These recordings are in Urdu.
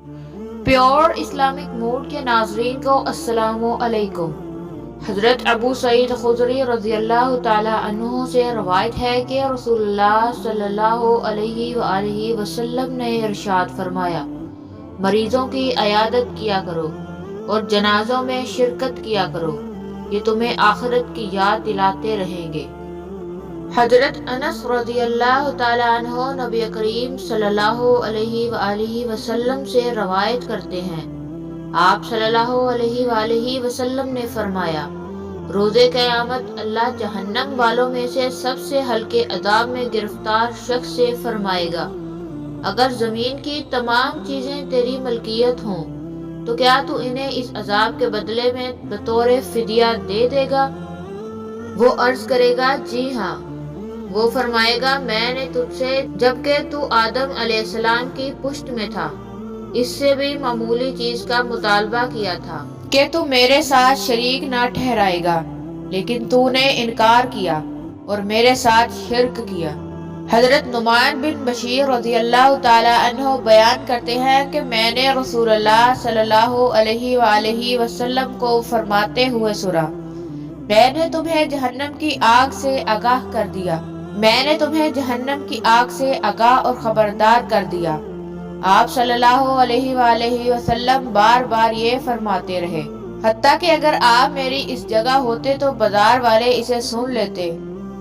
پیور اسلامک موڈ کے ناظرین کو السلام علیکم۔ حضرت ابو سعید خدری رضی اللہ تعالیٰ عنہ سے روایت ہے کہ رسول اللہ صلی اللہ علیہ وآلہ وسلم نے ارشاد فرمایا، مریضوں کی عیادت کیا کرو اور جنازوں میں شرکت کیا کرو، یہ تمہیں آخرت کی یاد دلاتے رہیں گے۔ حضرت انس رضی اللہ تعالیٰ عنہ نبی کریم صلی اللہ علیہ وآلہ وسلم سے روایت کرتے ہیں، آپ صلی اللہ علیہ وآلہ وسلم نے فرمایا، روز قیامت اللہ جہنم والوں میں سے سب سے ہلکے عذاب میں گرفتار شخص سے فرمائے گا، اگر زمین کی تمام چیزیں تیری ملکیت ہوں تو کیا تو انہیں اس عذاب کے بدلے میں بطور فدیہ دے دے گا؟ وہ عرض کرے گا، جی ہاں۔ وہ فرمائے گا، میں نے تجھ سے جبکہ تو آدم علیہ السلام کی پشت میں تھا اس سے بھی معمولی چیز کا مطالبہ کیا تھا کہ تو میرے ساتھ شریک نہ ٹھہرائے گا، لیکن تو نے انکار کیا اور میرے ساتھ شرک کیا۔ حضرت نعمان بن بشیر رضی اللہ تعالیٰ عنہ بیان کرتے ہیں کہ میں نے رسول اللہ صلی اللہ علیہ وآلہ وسلم کو فرماتے ہوئے سنا، میں نے تمہیں جہنم کی آگ سے آگاہ کر دیا، میں نے تمہیں جہنم کی آگ سے آگاہ اور خبردار کر دیا۔ آپ صلی اللہ علیہ وآلہ وسلم بار بار یہ فرماتے رہے، حتیٰ کہ اگر آپ میری اس جگہ ہوتے تو بازار والے اسے سن لیتے،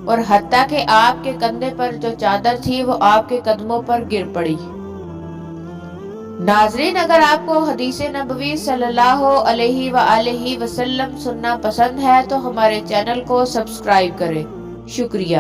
اور حتیٰ کہ آپ کے کندھے پر جو چادر تھی وہ آپ کے قدموں پر گر پڑی۔ ناظرین، اگر آپ کو حدیث نبوی صلی اللہ علیہ وآلہ وسلم سننا پسند ہے تو ہمارے چینل کو سبسکرائب کریں۔ شکریہ۔